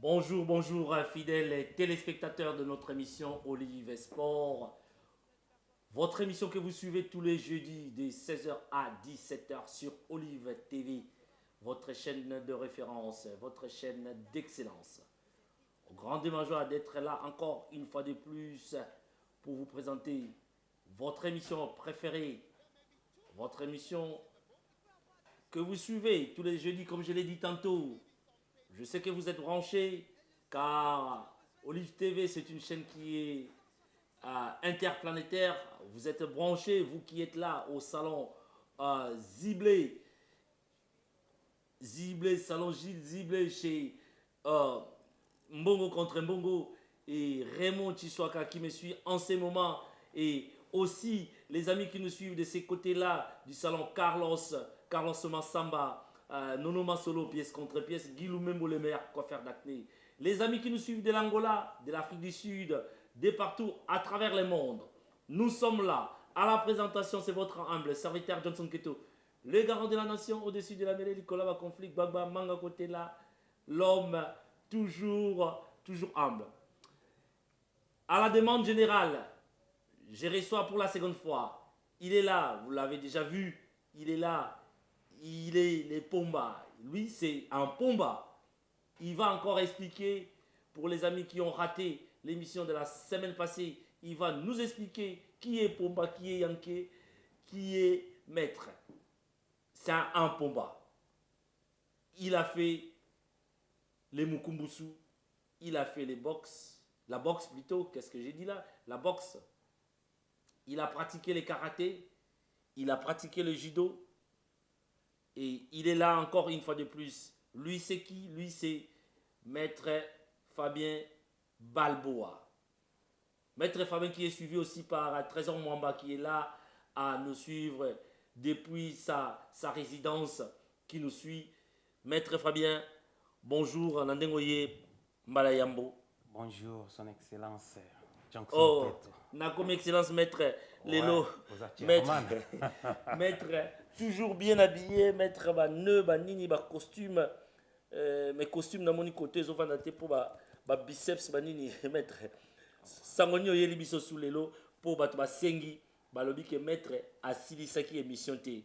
Bonjour, bonjour, fidèles téléspectateurs de notre émission Olive Sport. Votre émission que vous suivez tous les jeudis de 16h à 17h sur Olive TV. Votre chaîne de référence, votre chaîne d'excellence. Au grand joie d'être là encore une fois de plus pour vous présenter votre émission préférée. Votre émission que vous suivez tous les jeudis comme je l'ai dit tantôt. Je sais que vous êtes branchés car Olive TV, c'est une chaîne qui est interplanétaire. Vous êtes branchés, vous qui êtes là au salon Ziblé, salon Gilles Ziblé chez euh, Mbongo contre Mbongo et Raymond Chiswaka qui me suit en ce moment. Et aussi les amis qui nous suivent de ces côtés-là du salon Carlos Massamba, Nono Masolo, pièce contre pièce, Guilou Membo, le meilleur coiffeur d'acné. Les amis qui nous suivent de l'Angola, de l'Afrique du Sud, de partout à travers le monde. Nous sommes là. À la présentation, c'est votre humble serviteur Johnson Keto, le garant de la nation au-dessus de la mêlée, Nicolas va conflit, Bagba, Manga côté là, l'homme toujours humble. À la demande générale, je reçois pour la seconde fois. Il est là, vous l'avez déjà vu, il est là, il est les Pomba. Lui, c'est un Pomba. Il va encore expliquer pour les amis qui ont raté l'émission de la semaine passée. Il va nous expliquer qui est Pomba, qui est Yankee, qui est Maître. C'est un Pomba. Il a fait les Mukumbusu, il a fait les box, la boxe plutôt, qu'est-ce que j'ai dit là? La boxe. Il a pratiqué les karatés, il a pratiqué le judo, et il est là encore une fois de plus. Lui, c'est qui? Lui, c'est Maître Fabien Balboa. Maître Fabien qui est suivi aussi par Trésor Mwamba qui est là à nous suivre depuis sa résidence, qui nous suit. Maître Fabien, bonjour, Nandengoye Mbalayambo. Bonjour, Son Excellence Johnson Oh, Keto. na comme excellence, Maître Ouais, Lelo. vous êtes Maître, chairman. maître, toujours bien habillé, maître, ba nœud, ba nini, ba costume. Mes costumes, na moni côté, ils ont vendu pour ba biceps, ba nini, maître. Sangoni oyeli biso sous lelo pour ba sengi, ba lobi ke maître asilisaki émission te.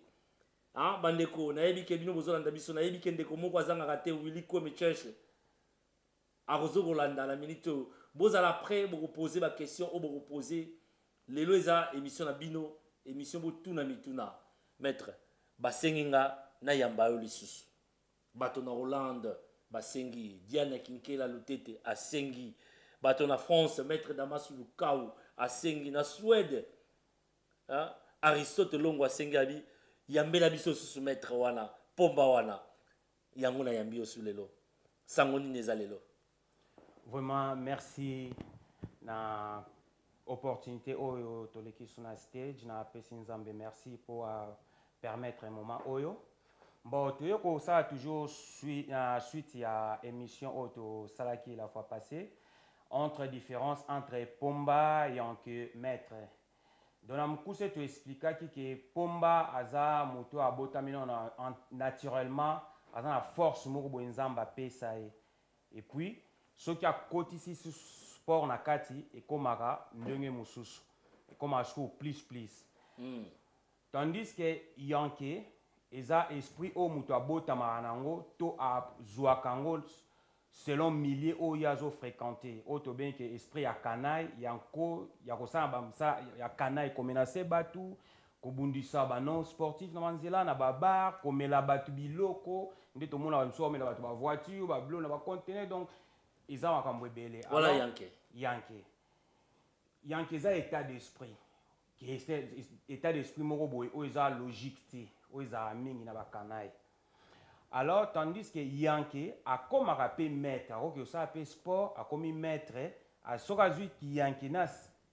Ah, bandeko, na yebi ke bino bozolanda biso, na yebi ke ndeko moko azangaka te Willy Kwame Church. Arozo Rolanda la minute bozala prêt pour poser ma question ou pour poser lelo eza émission na bino émission bo tuna mituna maître basenginga na yamba yo lisusu bato na Hollande basengi Diana Kinkela Lutete asengi bato na France maître Damas Lukau asengi na Suède hein? Aristote Longo asengi abi yambela biso susu maître wana pomba wana yango na yambi yo su lelo sangoni neza lelo. Vraiment, merci na opportunité oyo toleki sur la stage na pesi nzambe merci pour permettre un moment oyo. Bon, tu sais ça toujours suite à émission auto salaki la fois passée entre différence entre Pomba et que maître. Donc na mukuse tu expliquer que Pomba aza moto abotamino naturellement aza na force moko boenzamba pesa et puis ce qui a kotisi sport na kati ekomaka ndenge mosusu ekomaka sikoyo plus tandis que yanke eza esprit oyo moto abotamaka nango to azwaka yango selon milieu oyo azofréquente oyo tobengi esprit ya kanai yanko ya kosala bamosala ya kanai komenase bato kobundisa banon sportif na banzela na babar komela bato biloko nde tomonaka biso omela bato bavoiture babilo na bacontener donc eza makambo ebele. Voilà Alors yanke eza état d'esprit état d'esprit moko boye oyo eza logique te oyo ezala mingi na bakanai. Alors tandis que yanke akomaka mpe maître akoki osala mpe sport akomi maître soki azwi yanke na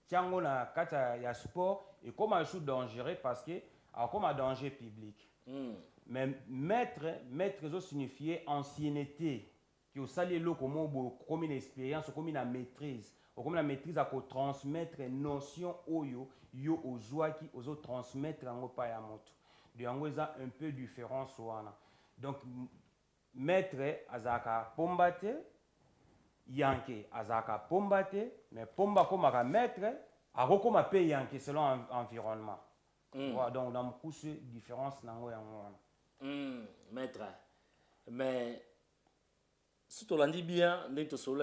tiango na kati ya sport ekoma sous dangereux parce que akoma danger public. Mais maître ezo signifier ancienneté qui osali eloko moko komi na expérience komi na maîtrise okomi na maîtrise akotransmettre notion oyo yo ozwaki ozotransmettre yango pa ya moto de yango eza un peu différence wana. Donc maître azalaka pomba te yanke azaka pomba te mais pomba comme ka maître akokoma pe yanke selon environnement. Donc dans beaucoup de différence nango yango. Maître, mais si tu l'as dit bien,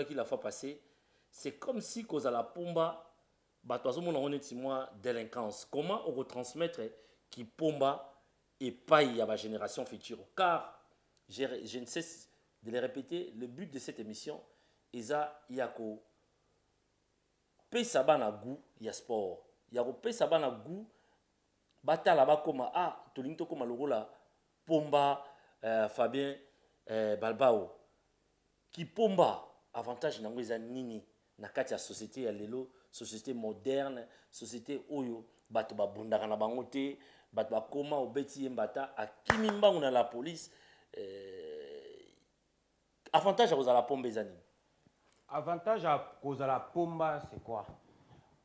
qui la fois passée, c'est comme si cause à la pomba, bah toi on est moi délinquance. Comment on retransmettre qui pomba et paille à la génération future? Car je ne cesse de le répéter, le but de cette émission est yako paye ça na goût, il y a sport. Yako paye ça na goût, batala ba koma tolinto koma logola pomba Fabien Balbao. Qui pomba avantage nango eza nini na kati ya société ya lelo, société moderne, société oyo bato babundaka na bango te, bato bakoma obeti mbata akimi mbangu na la police. Avantage à kozala pomba eza nini? Avantage à kozala pomba c'est quoi?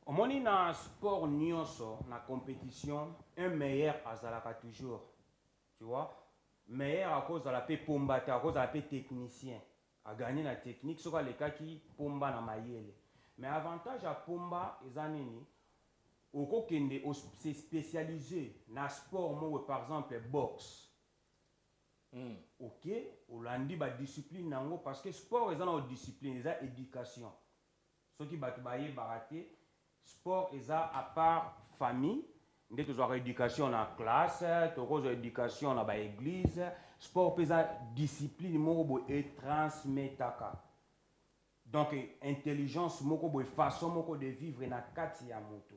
Au moins na sport nyonso na compétition un meilleur azalaka toujours, tu vois, meilleur à cause de la paix pomba à cause de la paix technicien à gagner la technique sur les cas qui pomba na mayele. Mais avantage à pomba ezanini oko kende se spécialisé na sport mo par exemple boxe. Ok, olandi ba discipline nango parce que sport eza na discipline eza éducation. Ce qui bat baye baraté sport eza à part famille. Dès que tu as éducation en classe, tu as éducation dans l'église, sport pesa discipline moko et transmetaka. Donc intelligence moko bo façon moko de vivre na kati ya moto.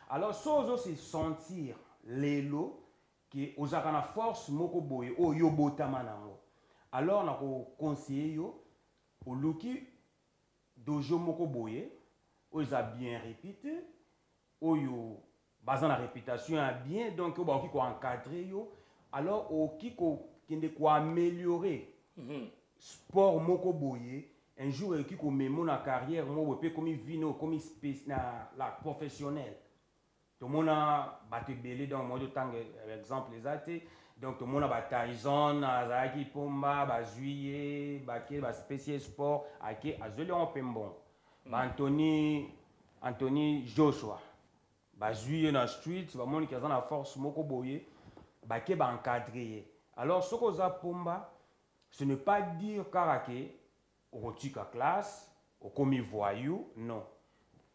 Alors sozo se sentir lelo que ozaka na force moko boye o yo botama nango. Alors na ko conseiller yo oluki dojo moko boye o za bien répété o yo basant la réputation bien donc on va encadrer yo alors au qui ko améliorer sport moko boye un jour qui ko memo na carrière mo pe comme vino comme la professionnel tout le monde a battu belé donc moi de temps exemple les athées donc tout le monde a battu Tyson azaki pomba ba juillet ba spécial sport aki azoli on pembon Anthony Joshua bazui na street ba moni kaza na force moko boye ba ke ba encadrer. Alors ce qu'on a pomba ce n'est pas dire karake au tika classe au commis voyou non.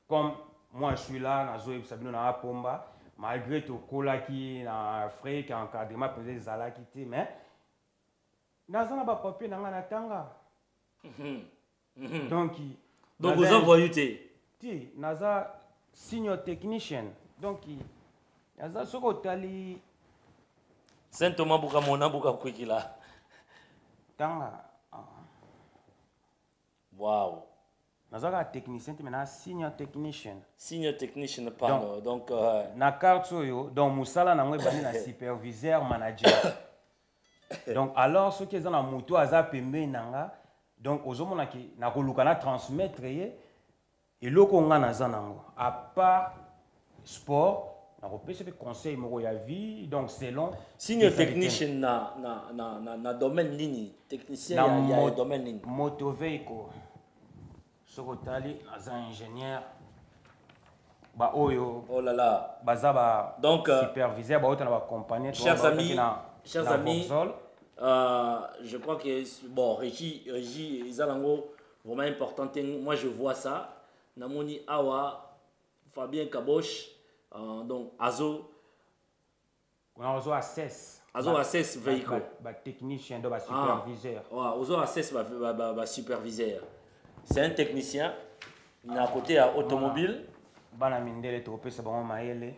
Comme moi je suis là na zoe sabino na pomba malgré tout kolaki na Afrique encadrement peut-être zalaki te mais nazana ba papier na ngana tanga. Donc vous en voyez ti naza senior technician donc yaza soko tali Saint Thomas buka mona buka kwikila tanga wow naza technicien mais na senior technician pardon donc na carte yo donc musala na ngwe bani na superviseur manager donc alors ce qui est dans la moto aza pembe nanga donc ozomona ki na koluka na transmettre ye eloko nga naza nango à part sport na kopesa pe conseil moko ya vie donc selon senior technician na domaine nini technicien ya domaine nini moto vehicle soko tali naza ingénieur ba oyo oh là là baza ba donc superviseur ba autre na ba compagnie chers amis je crois que bon Régie Izalango vraiment important moi je vois ça namoni awa Fabien Kabosh donc Azo assess véhicule ba technicien do ba superviseur Azo assess ba superviseur c'est un technicien à côté à automobile bana mindele to pesa bango mayele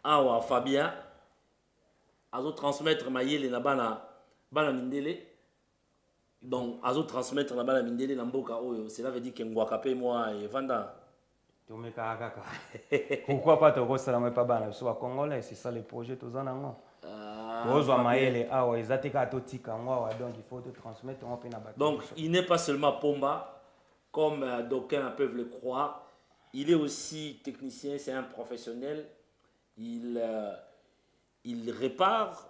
awa Fabien Azo transmettre mayele na bana mindele donc azo transmettre na bana mindele na mboka oyo cela veut dire que ngwaka pe moi et vanda tomeka kaka pourquoi pas to kosala moi pas bana so ba congolais c'est ça le projet tozana ngo mayele awa ezatika to tika ngo donc il faut te transmettre on pe na bato donc il n'est pas seulement pomba comme d'aucuns peuvent le croire il est aussi technicien c'est un professionnel il répare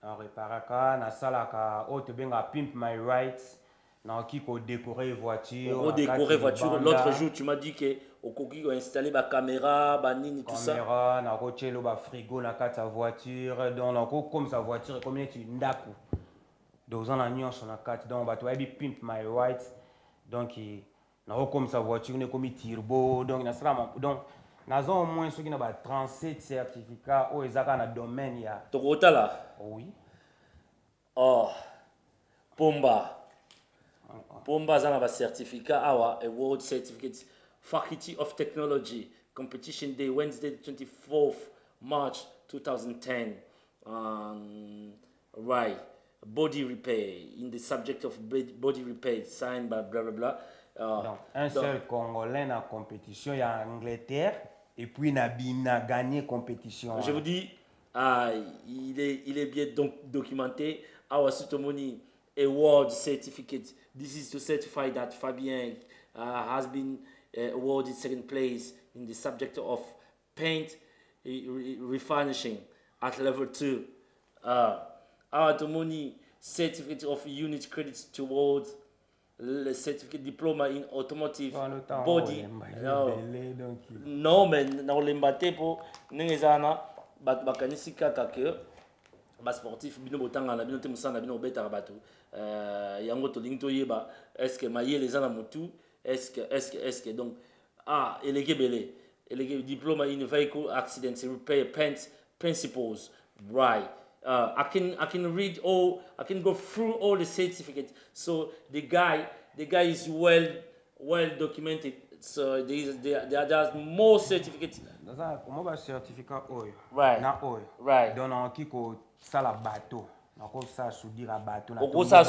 reparaka na salaka o te benga pimp my rights Non, qui peut décorer voiture. Pour décorer voiture. L'autre jour, tu m'as dit que au coquille, installer ma caméra, nini, tout ça. Caméra, na rochelo ba frigo na kata voiture, donc na comme sa voiture comme tu ndaku. Donc on a nyonso na kata donc ba to bi pimp my white. Donc na comme sa voiture ne comme turbo donc na sera donc na au moins ceux qui na ba 37 certificats au ezaka na domaine ya. Toyota là. Oui. Oh. Pomba. Pomba zana ba certificat awa a world certificate Faculty of Technology competition day Wednesday 24th March 2010 right body repair in the subject of body repair signed by blah blah blah donc un seul Congolais na compétition ya Angleterre et puis na gagné compétition. Je vous dis il est bien documenté our Sutomoni award certificate. This is to certify that Fabien has been awarded second place in the subject of paint refinishing at level 2. Our Tomoni certificate of unit credits towards the certificate diploma in automotive body. Non, mais na olembate po nengezana bakanisi kaka ke ba sportif bino botanga na bino te musana bino beta bato yango to linto yeba est-ce que mayele zana mutu est-ce que donc elege diploma in vehicle accident repair paint principles right. I can read all, I can go through all the certificates. So the guy is well documented. So there's more certificates. Comment va certificat oil? Right. Na oil. Right. Donc on qui ko sala bateau. On ça soudire à bateau. On ça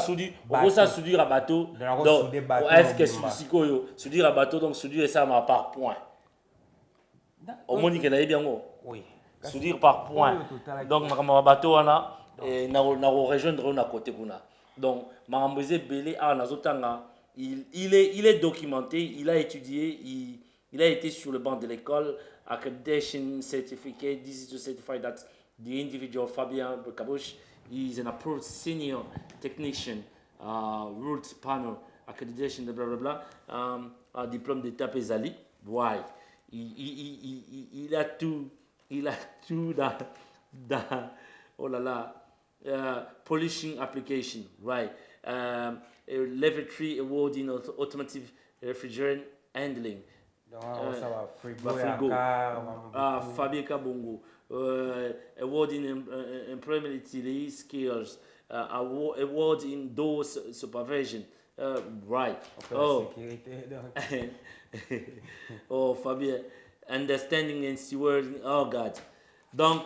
soudire à bateau. Donc est-ce que soudire à bateau donc soudire ça ma par point. Au moins que là bien oui. Soudire par point. Donc ma bateau na rejoindre na côté kuna. Donc ma musée belé a nazotanga il est documenté, il a étudié, il a été sur le banc de l'école, accreditation certificate. This is to certify that the individual Fabien Kabush is an approved senior technician, root panel accreditation, blah blah blah, diplôme d'état Pesali. Why? Il a tout dans oh là là, polishing application, right? Level 3 award in automotive refrigerant handling. Frigo. Fabien Kabongo. Award in employability skills. Award in door supervision. Right. Oh, Fabien. Understanding and stewarding. Oh, God. Donc,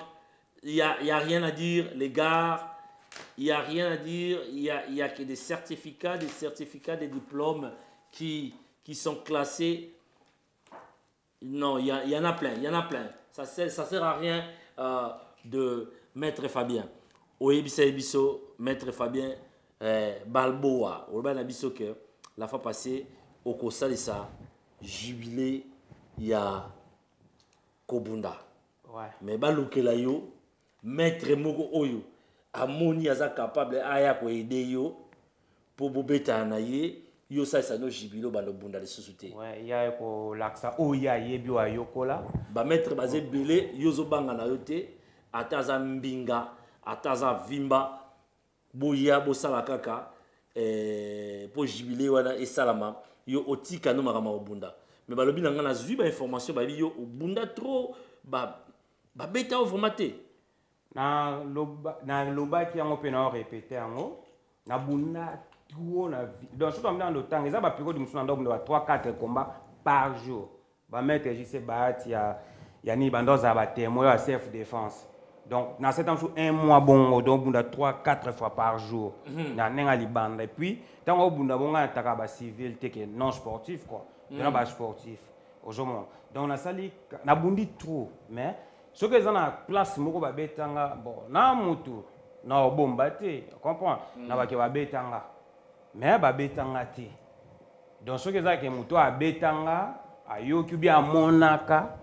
il n'y a rien à dire, les gars. Il n'y a rien à dire. Il y a que des certificats, des diplômes qui sont classés. Non, il y en a plein. Ça sert à rien de Maître Fabien. Oyebisa Ebiso, Maître Fabien Balboa. Oba biso que la fois passée, au Kosa de ça, jubilé, il y a Kobunda. Ouais. Mais balukela yo, Maître Mogo Oyo, amoni aza capable aya ko aider yo pour bobeta na ye. Yo ça no jibilo ba lobunda de société. Ouais, il y a ko laksa o ya yebi wa yokola. Ba maître bazé belé yo zo banga na yote, ataza mbinga, ataza vimba, boya bo sala kaka po jibile wana e salama yo otika no makama obunda. Mais ba lobi nga na zui ba information ba yo obunda trop ba beta o formaté. Na loba ki yango pe na répéter yango na bunda donc surtout dans le temps, ils ont période de 3-4 combats par jour. Ba mettre JC Bahati ya ni bandoza ba témoin à self défense. Donc dans cet temps un mois bon donc bunda 3-4 fois par jour. Na nenga libanda et puis tant au bunda bonga ataka ba civil te que non sportif quoi. Non ba sportif aujourd'hui. Donc na sali na bundi trop mais ce que ils ont en place moko ba betanga bon na mutu na bomba te comprends na ba ke ba betanga. Mais babetanga te donc ce que ça que muto abetanga ayoki bien monaka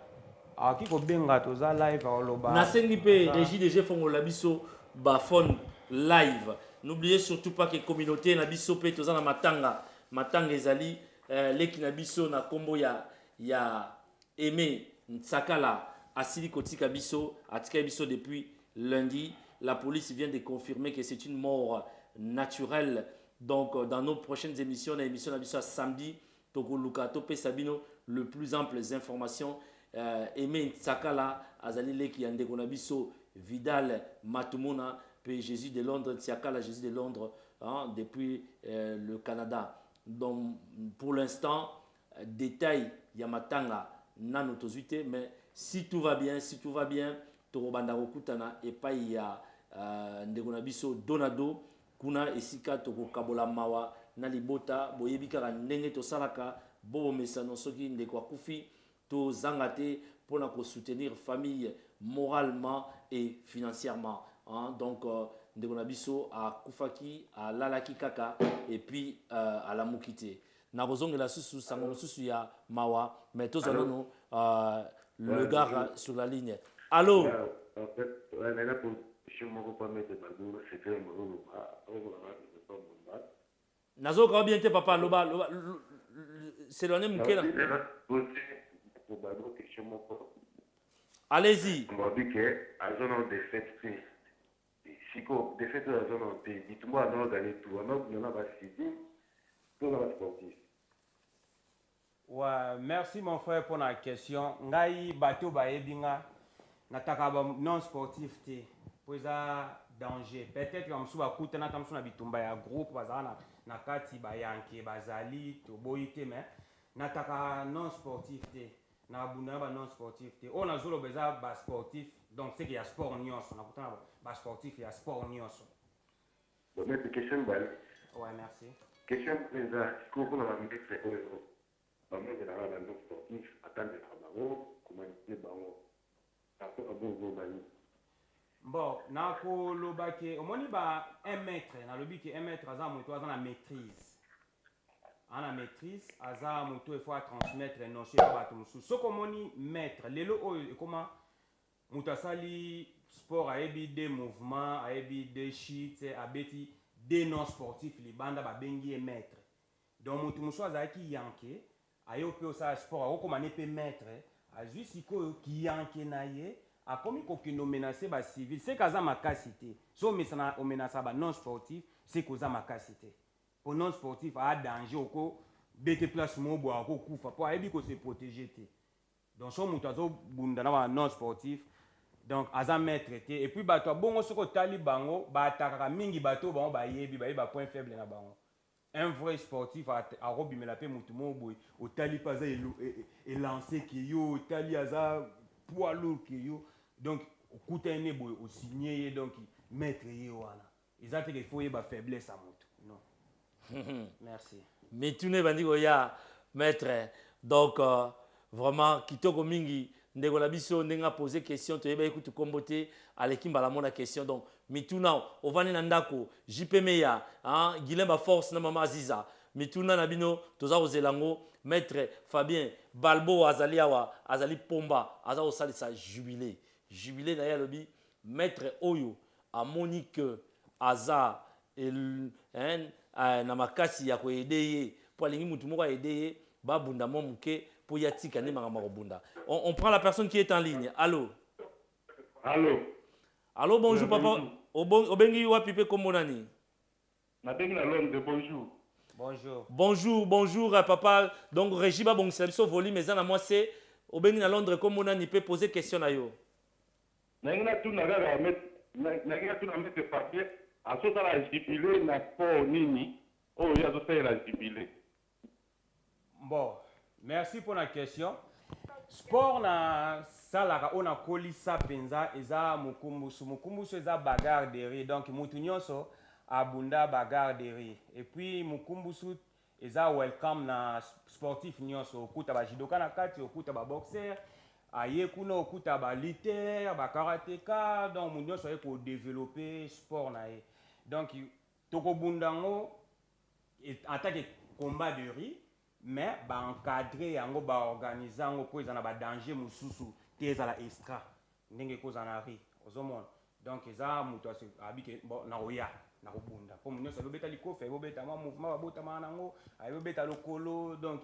aki ko benga toza live oloba na sengi pe régie de jeu fongo labiso ba phone live n'oubliez surtout pas que communauté na biso pe toza na matanga ezali leki na biso na kombo ya Aimé Ntsakala asili kotika biso atika biso depuis lundi. La police vient de confirmer que c'est une mort naturelle. Donc dans nos prochaines émissions, l'émission na biso samedi toko luka topé sabino le plus amples informations. Aimé Ntsakala azali leki ya ndeko na biso Vidal Matumona puis Jésus de Londres, Ntsakala Jésus de Londres, hein, depuis le Canada. Donc pour l'instant, détail Yamatanga nano tozuite, mais si tout va bien, Torobanda Rokutana et pas ya ndeko biso Donado kuna esika toko kabola mawa na libota boyebika ka ndenge to salaka bobo mesano soki ndeko akufi to zangate pour ko soutenir famille moralement et financièrement. Hein? Donc, ndeko biso a kufaki, a lalaki kaka, et puis à la mukite. Na rozonge la susu, sango susu ya mawa, mais tous nous le gars sur la ligne. Allô? En fait, là, pour je me reprends de Badou, c'était Nazo ka bien te papa, loba, c'est l'année mukela. Allez-y. On m'a dit que à zone de fête, si quoi, de fête à zone de, dites-moi, non, d'aller tout, on a pas suivi, tout dans la sportif. Ouais, merci mon frère pour la question. Ngai bateau ba ebinga nataka ba non sportif te. Poza danger. Peut-être comme sous akuta na tamsu na bitumba ya groupe bazana na kati ba yanke bazali to boyite mais nataka non sportif te. Na buna ba non sportif te. On a zolo beza ba sportif. Donc c'est qu'il y a sport nyonso na kutana ba sportif il y a sport nyonso. Donc mais question balle. Ouais, merci. Question présent, comment on va mettre c'est ba mo de la non sportif attendre travaux, comment il bango. Après bon bani. Bon, na ko lobake omoni ba 1 mètre na lobi ke 1 mètre aza moto aza na maîtrise. Ana maîtrise aza moto il faut transmettre non chez bato musu. Soko moni maître lelo oyo comment moto asali sport ayebi des mouvements, ayebi des shit, abeti des non sportifs libanda ba bengi maître. Donc moto musu azaki yanke ayo pe osa sport akoma ne pe maître azui sikoyo ki yanke na ye akomi kokino menacer ba civil c'est kaza makasité so mesana o menacer ba non sportif c'est koza makasité pour non sportif a danger oko bete place mobo ako kufa pour ayebi ko se protéger te donc so muto azo bunda na ba non sportif donc aza maître te et puis bato bongo soko tali bango ba atakaka mingi bato bango ba yebi ba point faible na bango. Un vrai sportif a robi me la paix mutumo boy au tali pas et lancé qui yo tali aza poids lourd qui yo donc au coutene boy au signé donc maître yo wana ils ont que faut y ba faiblesse à mutu non. Merci. Mais tu ne bandi ya maître donc vraiment kitoko mingi ndeko na biso ndenga poser question to yeba ekutu kombote alekimba la mona question donc mituna ovani na ndako JPMeya hein Guilemba Force na mama Aziza mituna na bino toza ozelango maître Fabien Balbo azali awa azali pomba aza osalisa jubilé na ya lobi maître oyo a Monique aza na makasi ya ko aider pour alingi mutu moko aider ba bunda mo muke pour yatika ne manga bunda. On prend la personne qui est en ligne. Allô. Allô. Allô, bonjour papa. Obengi wa pipe komonani. Na bengi na Londres, bonjour. Bonjour. Bonjour papa. Donc Régiba bon service volume mais na moi c'est obengi na Londres komonani peut poser question na yo. Na ngina tu na ga mettre na ngina tu na mettre papier a so la jubilé na sport nini. Oh, il y a so faire la jubilé. Bon, merci pour la question. Sport na salaka ona kolisa penza eza mukumbusu eza bagarre de rire donc mutu nyonso abunda bagarre de rire et puis mukumbusu eza welcome na sportif nyonso okuta ba judoka na kati okuta ba boxer aye kuna okuta ba lutteur ba karatéka donc mutu nyonso aye ko développer sport na ye donc toko bundango en tant que combat de rire mais ba encadrer yango ba organiser yango ko ezana ba danger mususu te ezala extra ndenge ko zana ri ozomona Donc eza muto abike bon na oya na kobunda po munyo salo beta likofe bo beta ma mouvement ba bota manango ayo beta lokolo donc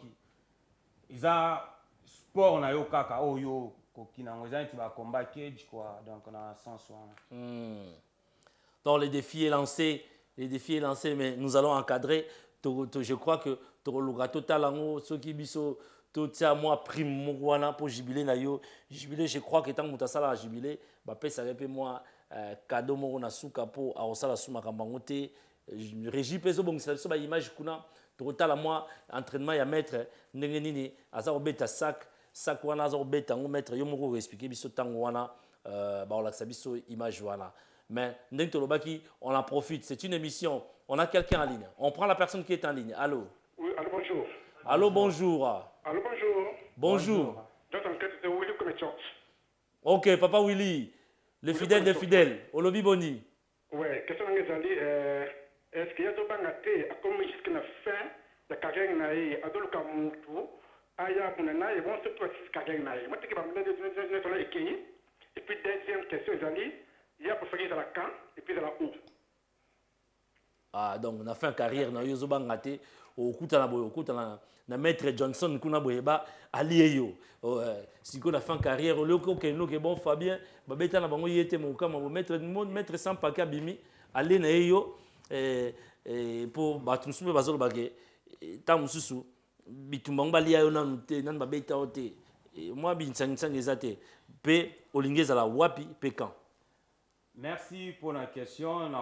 eza sport na yo kaka oyo kokinango eza nti ba combat cage quoi donc na sens wana. Donc le défi est lancé, mais nous allons encadrer. Je crois que le total en ce qui biso tout ça moi prime wana pour jubilé na yo jubilé je crois que tant que ça la jubilé ba pesa repe moi cadeau mo na suka po a osala suma kambango te régie peso bon ça ba image kuna total moi entraînement ya maître ndenge nini aza obeta sac wana aza obeta ngo maître yo moko expliquer biso tango wana ba olakisa biso image wana. Mais ndenge tolobaki on en profite, c'est une émission, on a quelqu'un en ligne, on prend la personne qui est en ligne. Allô. Oui, allô, bonjour. Allô, bonjour. Allô, bonjour. Bonjour. J'entends que c'est Willy Commission. Ok, Papa Willy, le fidèle des fidèles, Olobi Boni. Oui, question est-ce qu'il y a des bangatés à comme jusqu'à la fin de carrière naïe, à deux cas moutou, aya munana et bon c'est toi six carrière naïe. Moi, tu vas me donner et puis deuxième question, il y a pour faire la camp et puis de la haut. Ah, donc on a fait une carrière dans Yozo Bangaté, au Koutana, na maître Johnson, kuna boyeba, allié yo. Si on a fait une carrière, au lieu que bon Fabien, babeta na bango yete mon kama, maître sans paquet bimi, aller na yo, pour battre soupe bazolo bagé, tam susu, bitumbang balia yo nan babeta ote. Moi, bin sang ezate, pe olingeza la wapi, pe quand. Merci pour la question. On a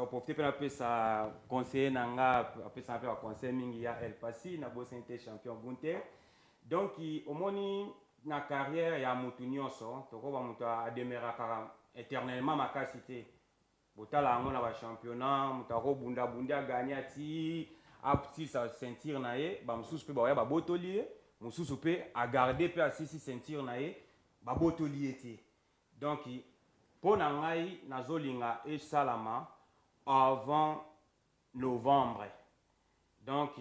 profité pour la conseiller nanga, après ça fait un conseil mingi ya El Pasi, na bossé champion Gunther. Donc au moni na carrière ya mutu nyonso, toko ba mutu a demeura éternellement makasité. Botala ngo na ba championnat, mutu ko bunda gagner ti apti sa ceinture na ye, ba mususu pe ba ya ba botolier, mususu pe a garder pe asisi ceinture na ye, ba botolier ti. Donc pour nangai nazolinga et salama avant novembre. Donc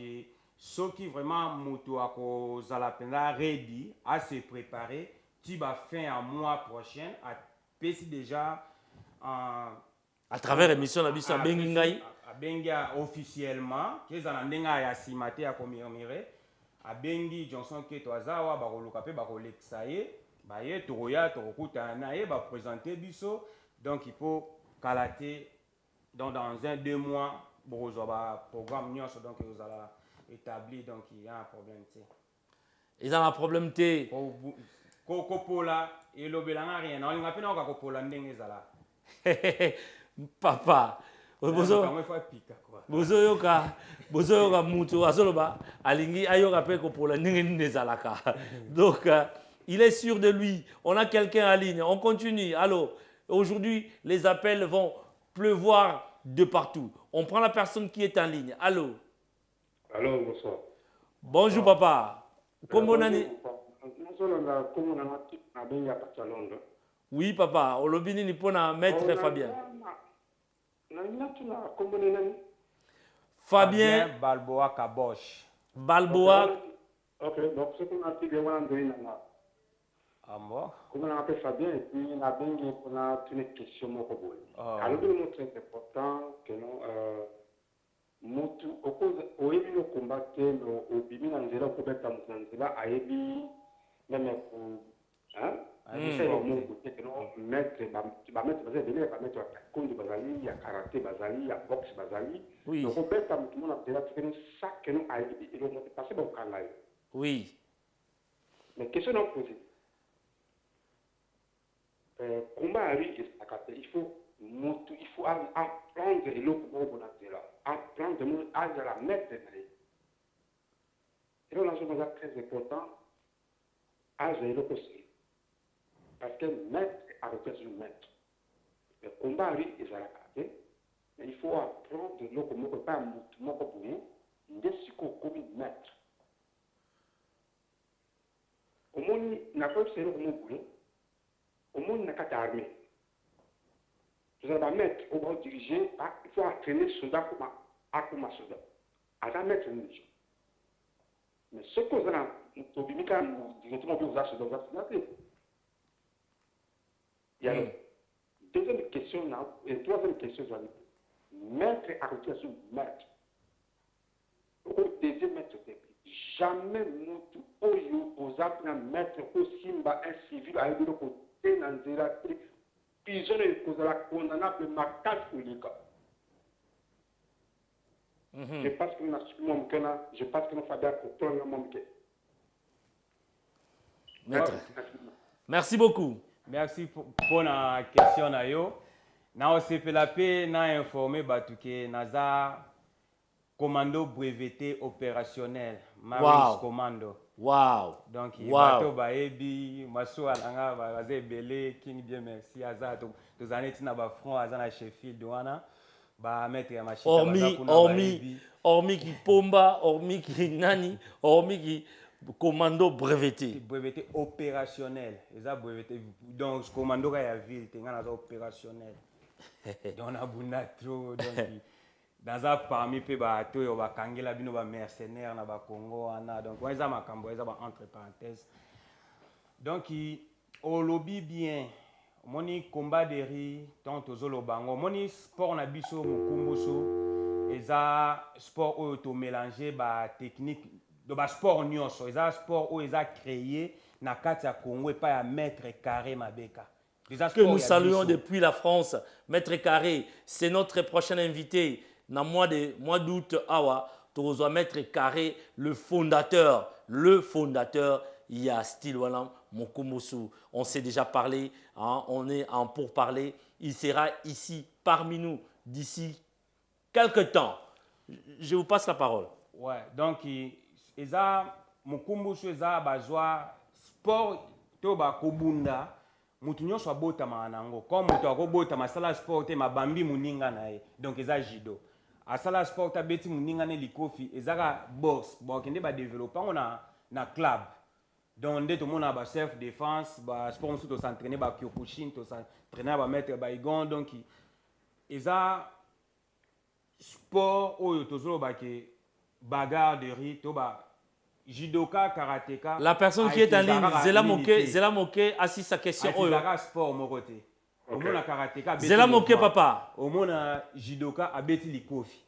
ceux qui vraiment mutu ako zalapenda ready à se préparer, tu vas fin à mois prochain à pesi déjà à travers l'émission la biso bengingai a benga officiellement qu'ils en ndenga ya simate ya komiromire a bengi Johnson Keto azawa ba koluka pe ba kolexaye. Bah, toya tokuta na ye ba présenter biso donc il faut calater dans 1-2 mois pour ba programme nyonso donc vous allez établir donc il y a un problème t. Ils ont un problème t. Kopola et l'obelanga rien on linga pena ko kopola ndenge zala. Papa bozo yoka mutu azoloba alingi ayoka pe kopola ndenge nezalaka. Donc il est sûr de lui. On a quelqu'un en ligne. On continue. Allô. Aujourd'hui, les appels vont pleuvoir de partout. On prend la personne qui est en ligne. Allô. Allô, bonsoir. Bonjour, papa. Comment on est? Oui, papa. Olobini ni pona maître Fabien. Fabien Balboa Kabosh. Balboa. Ok, donc ce qu'on a dit, Ah bon? Comme on appelle Fabien, et puis on a bien qu'on a une question mon robot. Alors le mot très important que nous mutu au ébi le combat au bibi nanzela ko beta nanzela ayebi même pour hein c'est le mot que nous mettre ba mettre bazali venir ba mettre taekwondo bazali ya karaté bazali ya boxe bazali donc au beta mutu na tela tikeni chaque que nous ayebi et le mot passer ba kala. Oui. Mais question non posée. Combat lui il faut apprendre et l'autre apprendre à la mettre et là c'est très important à gérer le possible parce que mettre a représenté un maître le combat lui est à la carte mais il faut apprendre l'autre comment pas mon copain de ce qu'on maître au moins n'a pas c'est le comment au monde n'a qu'à t'armer. Vous allez mettre au bord dirigé, il faut entraîner soldat comme un soldat. À la mettre une mission. Mais ce que vous allez, directement, vous allez soldat, il y a Deuxième question, et troisième question, maître arrêtation maître. Au deuxième maître, jamais mutu oyo ozapna maître au simba un civil à l'autre côté dans zéro prison et kozala condamnable makas ulika. Je pense que nous assumons que je pense que nous faisons comprendre mon que. Maître. Merci beaucoup. Merci pour la question na yo. Na OCPLAP na informé batuke naza commando breveté opérationnel Marines Commando. Wow. Donc bato baebi maso alanga baze belé king bien merci aza to zanetti na ba front aza na Sheffield wana ba mettre ya machine hormis qui pomba hormis qui nani hormis qui commando breveté opérationnel eza breveté donc commando ka ya ville tenga na opérationnel donc na buna trop donc dans un parmi pe bato yo bakangela bino ba mercenaires na ba Congo wana donc on eza makambo eza ba entre parenthèses donc au lobby bien moni combat de riz tant tozolo bango moni sport na biso mukumbuso eza sport oyo to mélanger ba technique de ba sport nyonso eza sport oyo eza créé na kati ya Congo et pas ya maître carré mabeka que nous saluons depuis la France. Maître Carré, c'est notre prochain invité. Dans le mois d'août, tu vas Maître Carré, le fondateur, il y a Style Walam Mokumbusu. On s'est déjà parlé, hein, on est en pourparler. Il sera ici parmi nous d'ici quelques temps. Je vous passe la parole. Ouais, donc, Mokumbusu, sport, Toba Kobunda. Mutu nyonso abotama nango comme mutu akobota masala sport te mabambi muninga na ye donc eza judo asala sport abeti muninga ne likofi ezaka box bon kende ba développer on na club donc nde to mona ba self défense ba sport musu to s'entraîner ba kyokushin to s'entraîner ba mettre ba igon donc eza sport oyo tozolo ba ke bagarre de riz to ba judoka, karatéka. La personne qui est en ligne, Zela Moke, assis sa question. Zela sport mokote. Omona karatéka. Zela Moke papa. Omona judoka abeti likofi.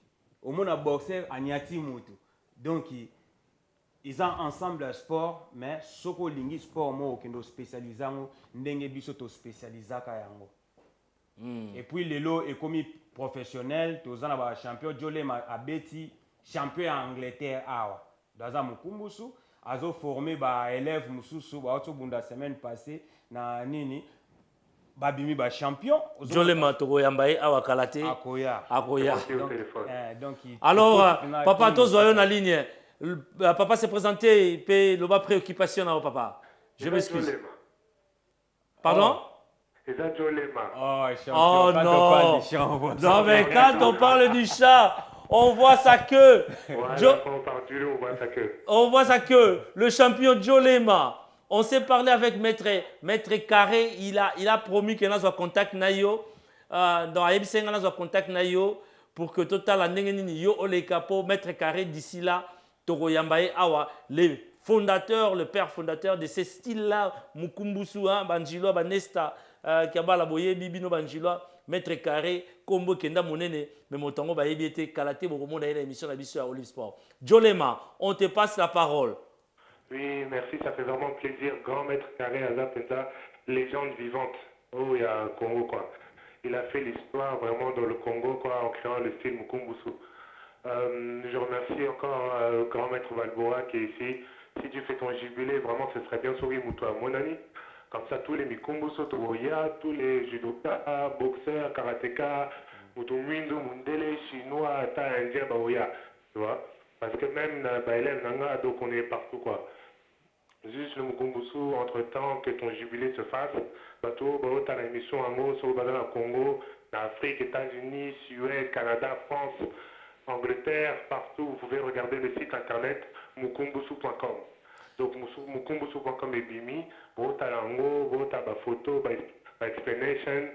Omona boxeur anyati mutu. Donc ils ont ensemble le sport, mais soko lingi sport mo kendo spécialisant ndenge biso to spécialisaka yango. Et puis lelo est commis professionnel, tozana ba champion Jolema abeti champion en Angleterre awa. Daza Mukumbusu azo formé ba élève mususu ba oto bunda semaine passée na nini ba bimi ba champion Jolema toko yambaye awa kalate akoya donc alors papa tozo na ligne papa s'est présenté pe le bas préoccupation na papa je m'excuse pardon c'est Jolema oh non non mais quand on parle du chat on voit sa queue. On voit sa queue. Le champion Jolema. On s'est parlé avec Maître Carré. Il a promis qu'il a contact nayo. Dans Aïbsen, il a contact nayo pour que total la yo ole capo Maître Carré d'ici là Toro Yambaye Awa le fondateur, le père fondateur de ce style là Mukumbusu Banjilo Banesta Kabala Boye Bibino Banjilo Maître Carré, Combo Kenda Monene, mais mon tango va éviter Kalaté, mon monde a l'émission à Olive Sport. Jolema, on te passe la parole. Oui, merci, ça fait vraiment plaisir. Grand Maître Carré, Azapenda, légende vivante. Oh, il y a un Congo, quoi. Il a fait l'histoire vraiment dans le Congo, quoi, en créant le style Mukumbusu. Je remercie encore Grand Maître Valboa qui est ici. Si tu fais ton jubilé, vraiment, ce serait bien souri, Moutoua Monani. Comme ça, tous les Mikumbuso Togoya, tous les judokas, boxeurs, karatéka, Mutumwindo, Mundele, Chinois, Ta, Indien, Baoya. Tu vois? Parce que même Baélève Nanga, donc on est partout, quoi. Juste le Mukumbusu, entre-temps, que ton jubilé se fasse. Bateau, tu as l'émission en gros, sur le Congo, en Afrique, États-Unis, Suède, Canada, France, Angleterre, partout. Vous pouvez regarder le site internet mukumbusu.com. Donc, mukumbusu.com est bimi, bota lango, bota ba photo, ba explanation.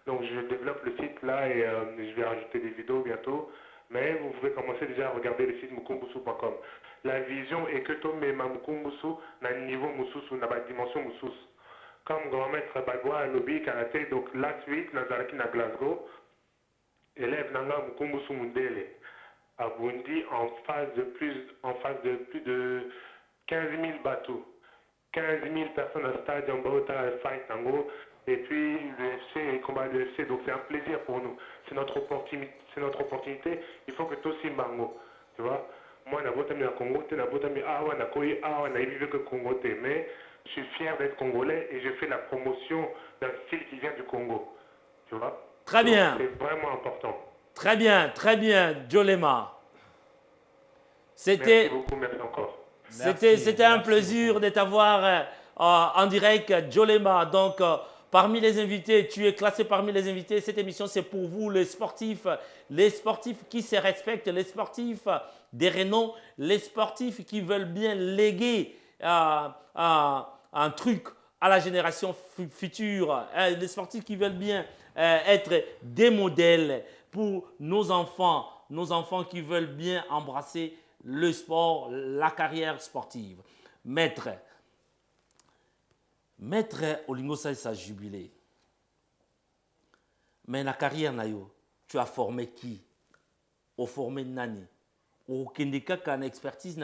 Donc, je développe le site là et je vais rajouter des vidéos bientôt. Mais vous pouvez commencer déjà à regarder le site mukumbusu.com. La vision est que tu mets ma mukumbusu na niveau mususu, na ba dimension mususu. comme grand maître Bagua à lobby karaté, donc last week, Nazaraki na Glasgow, élève Nanga Mukumbusu Mundele, a bondi en phase de plus de 15 000 bateaux. 15 000 personnes au stade en Bogota Fight Tango, et puis le FC et le combat de FC, donc c'est un plaisir pour nous. C'est notre opportunité, il faut que tout aussi mango, tu vois. Moi, je suis au Congo, je suis que Congo, mais je suis fier d'être congolais et je fais la promotion d'un style qui vient du Congo, tu vois. Très bien. C'est vraiment important. Très bien, Jolema. Merci beaucoup, merci encore. C'était un plaisir de t'avoir en direct, Jolema. Donc, parmi les invités, tu es classé parmi les invités. Cette émission, c'est pour vous, les sportifs qui se respectent, les sportifs des renom, les sportifs qui veulent bien léguer un truc à la génération future, les sportifs qui veulent bien être des modèles pour nos enfants qui veulent bien embrasser le sport, la carrière sportive. Maître Olingo Salisa jubilé. Mais la carrière, tu as formé qui? Tu formé Nani? Au Kendeka, quand expertise,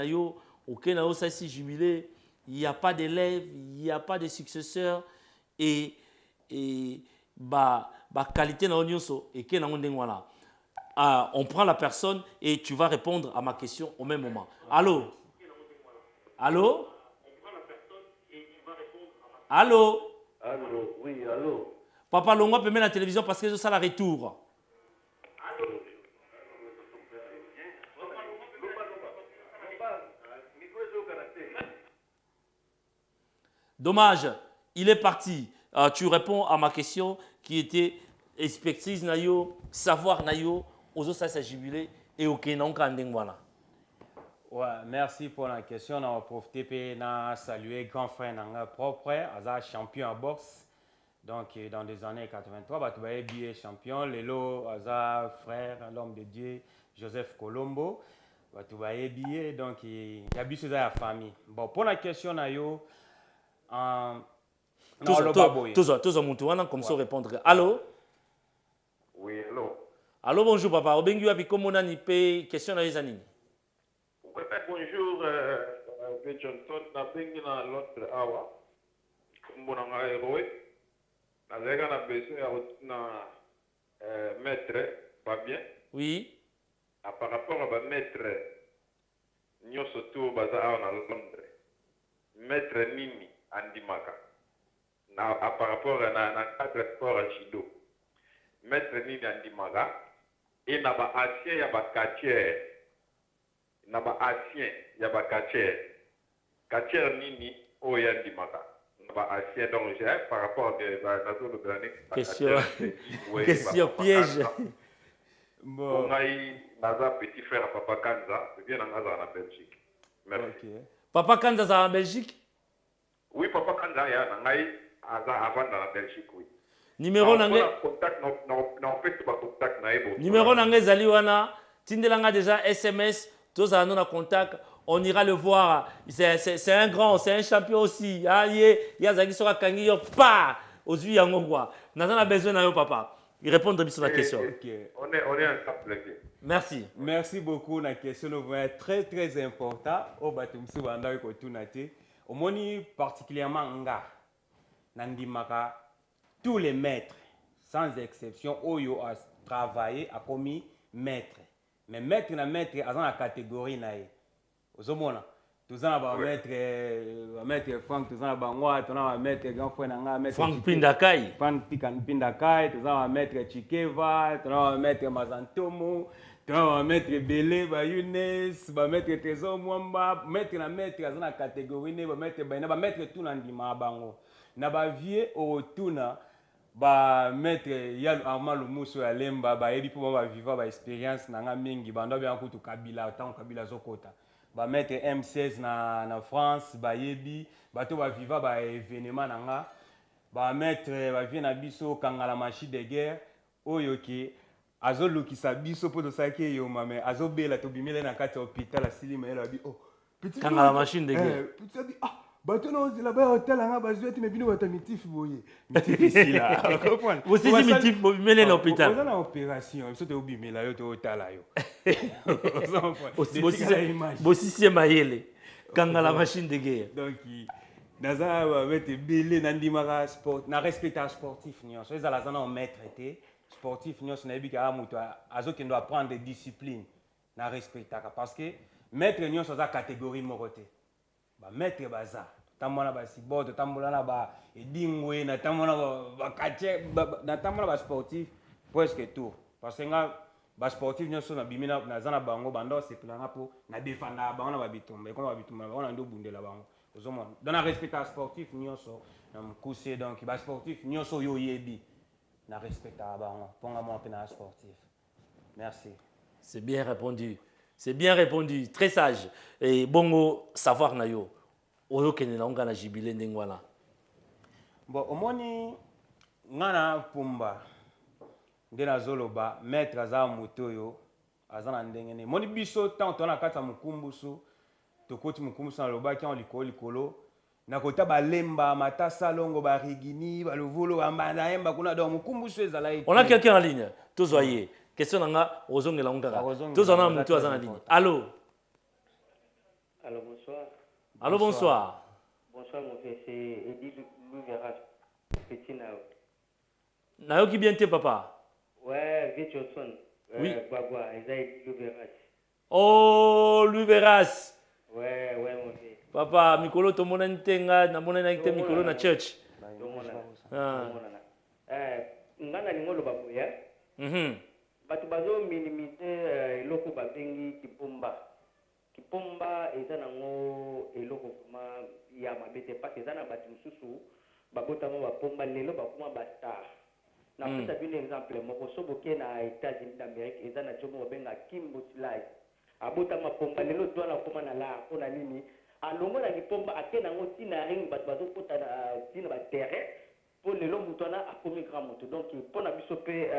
au Kenao Salisa jubilé, il n'y a pas d'élèves, il n'y a pas de successeurs et qualité na onyoso et que na ondengwana. On prend la personne et tu vas répondre à ma question au même moment. Allô? Allô? Allô? Allô? Oui, allô? Papa Longo peut mettre la télévision parce que c'est ça la retour. Dommage, il est parti. Tu réponds à ma question qui était expertise nayo, savoir nayo, ozo sa jubilé et au Kenon Kandengwana. Ouais, merci pour la question. On va profiter pour saluer grand frère Nanga propre, Aza champion en boxe. Donc dans les années 83, tu vas bien champion. Lelo Aza frère, l'homme de Dieu, Joseph Colombo. Tu vas bien. Donc il y a bien la famille. Bon, pour la question nayo. Comme ça répondre. Allô? Oui, allô? Allô, bonjour papa. Obengi wapi komona ni pe question na yezani. Bonjour, Johnson. Na bengi na l'autre awa. Mbona nga héroï. Na zega na besoin na maître Fabien. Oui. Par rapport à maître nyoso tu baza awa na Londres. Maître Nini Andimaka. Par rapport à cadre sport à judo. Maître Nini Andimaka. Et na ba ancien ya ba quartier. Na ba ancien ya ba quartier. Quartier Nini Oya Andimaka. Na ba ancien donc j'ai par rapport à la zone de l'année. Question piège. Bon. On a eu Naza petit frère Papa Kanza. C'est bien en Belgique. Merci. Okay. Papa Kanza en Belgique? Oui, Papa Kanza ya nangai avant dans la Belgique, oui. Numéro nangé. Numéro nangé zali wana. Tindelanga déjà SMS. Tous à nous en contact. On ira le voir. C'est un grand, c'est un champion aussi. Ah ya zaki sera kangi yo pa. Ozui yangongwa. N'a pas besoin na yo papa. Il répond sur la question. Okay. On est en cap. Merci. Merci beaucoup. La question est très très importante. Au batumsu wanda ko tunate. Au moni particulièrement nga. Nandimaka tous les maîtres sans exception oyo a travaillé a commis maître. Mais maître na maître a dans la catégorie nae. Ozomona. Tous en ba maître Frank, tous en ba moi, tous en maître grand frère nanga maître Frank Pindakai. Frank Pindakai, tous en maître Chikeva, tous en maître Mazantomo, tous en maître Belé, ba Younes, ba maître Trésor Mwamba, maître na maître dans la catégorie ne ba maître ba na maître tout nandima bango. Na ba vie au tuna ba maître Yann Armand Lumuso ya Lemba ba ebi pour ba vivre ba expérience nanga mingi bando bien kutu Kabila tant Kabila zokota. Ba mettre M16 na France ba yebi bato ba viva ba événement nanga ba mettre ba vie na biso kangala machine de guerre oyo ki azolukisa biso poto sake yo mame azobela to bimela na kati hôpital asili mayela bi oh petit kangala machine de guerre petit bi ah bato non là-bas hôtel anga bazwete mais bino bata mitif boye mitif ici là comprendre vous aussi mitif mener l'hôpital on a opération so te obimela yo to otala yo aussi c'est maïele quand la machine de guerre donc naza ba bete belé nandimaka sport na respecter sportif nyonso ezala zana on maître té sportif nyonso na yebika amuto azokendo apprendre des disciplines na respectaka parce que maître nyonso za catégorie moko te ba maître baza tamona ba siboto tambola na ba edingwe na tamona ba kache na tamona ba sportif presque tout parce que nga ba sportif nyonso na bimina na zana bango bando se planga po na défendre bango na ba bitumba ko ba bitumba bango na ndo bundela bango ozomona dans la respect sportif nyonso na mkusi donc ba sportif nyonso yo yebi na respect bango ponga mo pe na sportif. Merci. C'est bien répondu. C'est bien répondu, très sage. Et bongo savoir na yo. Oyo kene na onga na jibile ndengwana. Bon, omoni ngana pumba. Ngena zoloba maître aza moto yo azana ndengene. Moni biso tant on a kata mukumbusu. Tokoti mukumbusu na loba ki on likolo. Na kota balemba matasa longo barigini balovolo bambanda yemba kuna donc mukumbusu ezala ite. On a quelqu'un en ligne. Tozoyer. Question nanga ozongela ongara. Tozana mutu azana ligne. Allô. Allô, bonsoir. Allô, bonsoir. Bonsoir, mon frère. C'est Eddie Louveras, petit Nao. Nao qui bien t'es, papa? Ouais, Vieux Johnson. Oui. Bagua, Eddie Louveras. Oh, Louveras. Ouais, mon frère. Papa, Mikolo, to mona ntenga, na mona na ite Mikolo na church. Ngana lingolo baboya. Batu bazo minimiser eloko babengi kipomba. Kipomba eza nango eloko kuma ya mabete parce eza na batu mususu babotama bapomba lelo bakuma bastar. Na pesa bino exemple moko soboke na États-Unis d'Amérique eza na chomo babenga Kimbo Slice. Abotama pomba lelo doana koma na la pona nini alongo na kipomba akena ngo tina ring batu bazokota na tina ba terrain pour lelo mutona akomi grand moto donc pona biso pe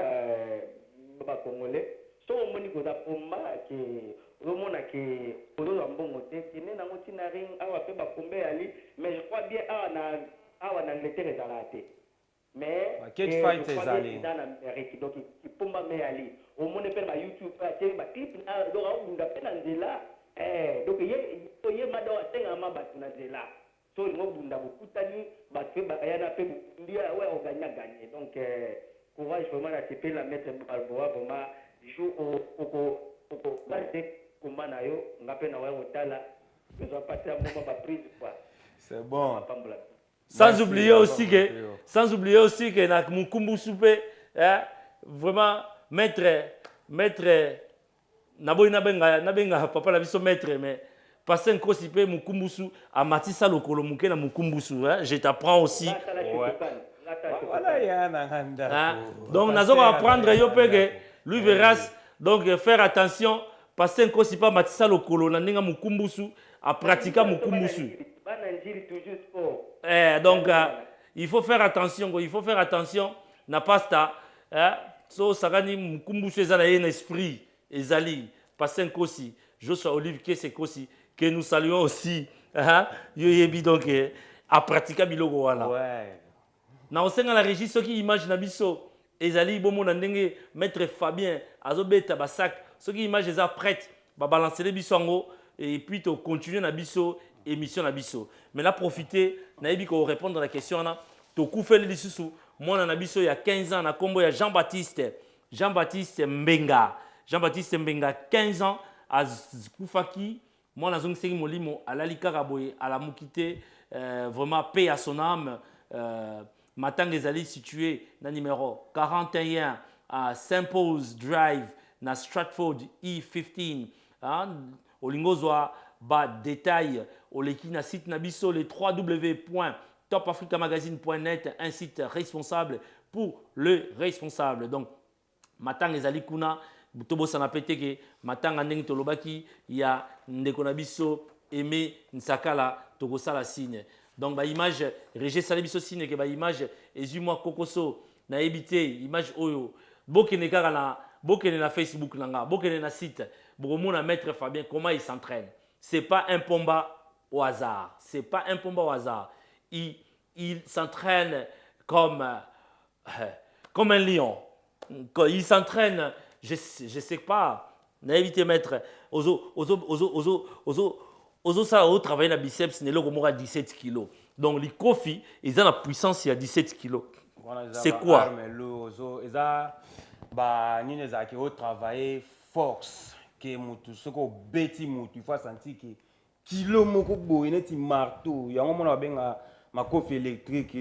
ba congolais so moni ko da pomba ke romona ke ozo mbongo te kine na ngoti na ring awa pe ba pombe ali mais je crois bien awa na Angleterre ezalate mais catch fight ezali dans Amérique donc ki pomba me ali o moni pe ba YouTube pa te ba clip na do ga bunda pe na nzela donc ye mado tenga mabatu na nzela so ngo bunda bukutani ba pe ba yana pe ndia ouais on gagne donc courage vraiment à te la mettre Balboa vraiment joue au base combat na yo ngape na wa otala que ça passer un moment ba prise quoi c'est bon. Sans oublier aussi que na Mukumbu Soupe vraiment maître naboy na benga papa la biso maître mais passer un cross pe Mukumbusu a matisa lokolo muke na Mukumbusu je t'apprends aussi. Voilà, donc nous allons apprendre lui verras donc faire attention passer un cross pas matisa lokolo na ninga Mukumbusu à pratiquer Mukumbusu. Donc il faut faire attention na pasta so sagani Mukumbusu ezala un esprit ezali passer un kosi Joshua Olive qui c'est kosi que nous saluons aussi yoyebi donc à pratiquer biloko wana ouais na osenga la régie ceux qui image na biso ezali bomo na ndenge maître Fabien azobeta ba sac ceux qui image eza prête ba balancer biso ngo et puis to continuer na biso émission na biso mais là profiter na yebi ko répondre à la question na to kufeli lisusu mona na biso il y a 15 ans na kombo ya Jean-Baptiste Mbenga 15 ans à Koufaki moi na zongi sengi molimo alali karaboye ala mukite vraiment paix à son âme Matang ezali situé na numéro 41 à Saint-Paul's Drive na Stratford E15 olingozwa ba détail oleki na site na biso le www.topafricamagazine.net un site responsable pour le responsable donc Matang ezali kuna tobosa na pete ke matanga ndenge tolobaki ya ndeko na biso Aimé Nsakala tokosala signe donc ba image Roger sala biso signe ke ba image ezui-moi kokoso na ebité image oyo bokene kaka bokene na Facebook nanga bokene na site bokomona maître Fabien comment il s'entraîne c'est pas un pomba au hasard. Ce n'est pas un Pomba au hasard. Il s'entraîne comme un lion. Il s'entraîne, je sais pas, n'invite maître, ça au travail na biceps, n'est le 17 kilos. Donc les kofi, ils ont la puissance il y a 17 kilos. C'est quoi? Ils ont travaillé force, que mutu, ce qu'on bêti mutu, il faut sentir que kilo moko boy, il marteau, il y a un moment où ma coffre électrique,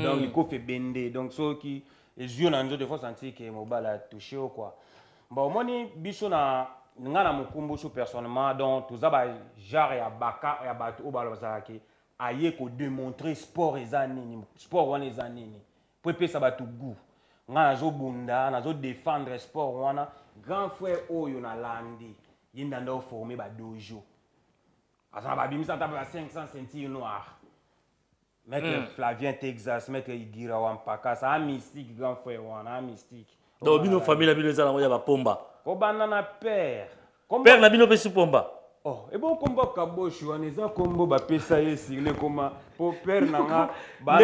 donc le coffre bendé, donc ceux qui les yeux n'ont pas sentir que mon bal a touché ou quoi. Bon, moi ni biso na ngana mukumbu sur personnellement, donc tout ça genre ya baka ya batu au bal bazaki, aye ko démontrer sport ezanini, sport wana ezanini, pour que ça batu goût. Ngana zo bunda, na zo défendre sport wana, grand frère oyo na landi, yinda ndo former ba dojo. Asa ba bimisa ta ba 500 ceintures noires. Maître Flavien Texas, maître Igira Wampaka, ça a mystique grand frère wana, a mystique. Donc bino famille la bino za na ba pomba. Ko banana père. Père na bino pe su pomba. Oh, et bon combo kaboshi wana eza combo ba pesa yesile koma po père nanga ba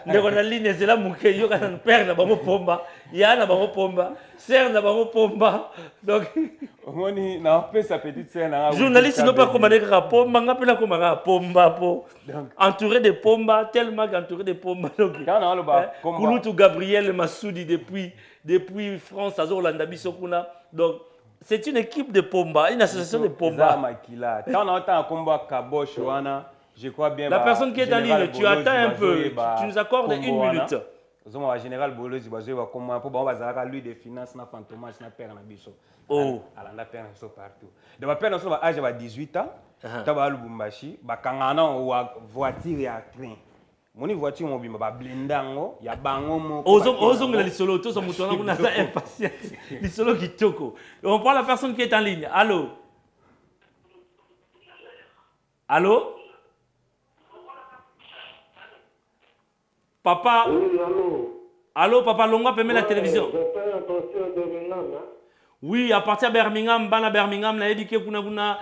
ndeko na ligne zela muke yo kana père na bango pomba, ya na bango pomba, sœur na bango pomba. Donc moni na pesa petite sœur nanga. Journaliste no pas commander ka pomba, nga pena komanga pomba po. Entouré de pomba, tellement entouré de pomba. Donc kana lo ba combo. Kulutu Gabriel Massoudi depuis France à Zolanda Bisokuna. Donc c'est une équipe de pomba, une association de pomba. Je crois bien. La personne qui est en ligne, tu attends un peu, tu nous accordes une minute. Général Bolozi, lui des finances, na fantomas, na père na biso. Oh. Alors na père na partout. De ma père na so ba âge ba 18 ans, taba Lubumbashi, ba kangana voiture et train. Moni voiture mo bimba ba blendango ya bango mo ozongela lisolo to so muto na kuna za impatience lisolo kitoko. On prend la personne qui est en ligne. Allô? Allô? Papa? Oui, allô? Allô, papa Longa, permet la télévision. J'appelle à partir de Birmingham. Oui, à partir de Birmingham, bana Birmingham, na yebike kuna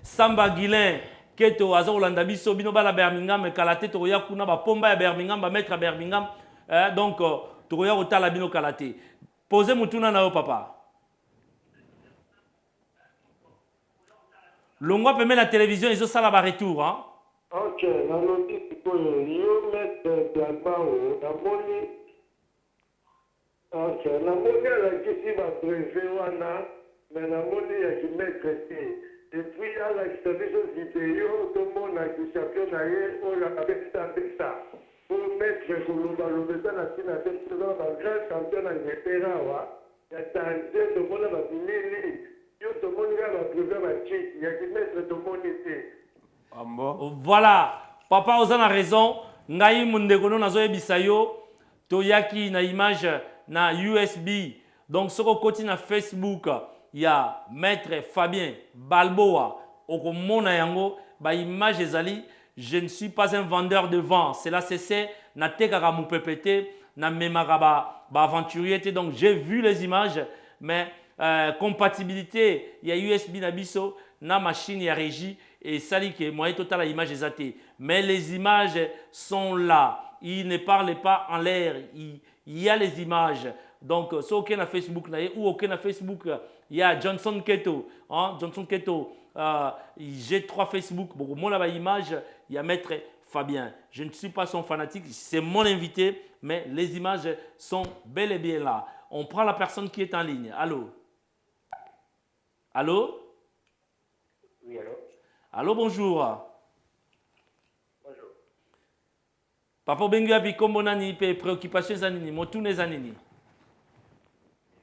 Samba Guilin. Keto azo Olanda biso bino bala Birmingham kalate to ya kuna ba pomba ya Birmingham ba mettre à Birmingham donc to ya otala bino kalate. Posez mutuna na yo papa. Longwa permet la télévision ils ont ça là ba retour hein. OK, na lobby ko yo mettre de bao na moni. OK, na moni la kisi ba prévu wana mais na moni ya ki mettre et puis, à la télévision vidéo, tout le monde a dit championnat, on a avec ça. Pour mettre le Colomba, la Chine a fait un grand championnat de Pérawa. Il y a Tanzé, tout le monde a dit Lili. Tout le monde a prouvé ma chic. Il y a qui mettre tout le monde ici. Voilà. Papa Ozan a raison. Ngai Mundekono na zoe bisayo. Toyaki na image na USB. Donc, ce qu'on continue na Facebook. Il y a Maître Fabien Balboa au Mona Yango, ba image ezali, je ne suis pas un vendeur de vent. Cela c'est na tekaka mu pepete na memaka ba aventurier donc j'ai vu les images mais compatibilité, il y a USB na biso na machine ya régie et sali que moyen total la image ezate. Mais les images sont là. Ils ne parlent pas en l'air. Il y a les images. Donc, si aucun na Facebook ou aucun na Facebook, il y a Johnson Keto. Hein? Johnson Keto, j'ai 3 Facebook. Bon, moi, là, image, il y a Maître Fabien. Je ne suis pas son fanatique, c'est mon invité, mais les images sont bel et bien là. On prend la personne qui est en ligne. Allô? Allô? Oui, allô? Allô, bonjour. Bonjour. Papa Bengu abi kombo nani pe préoccupation zanini, motune zanini.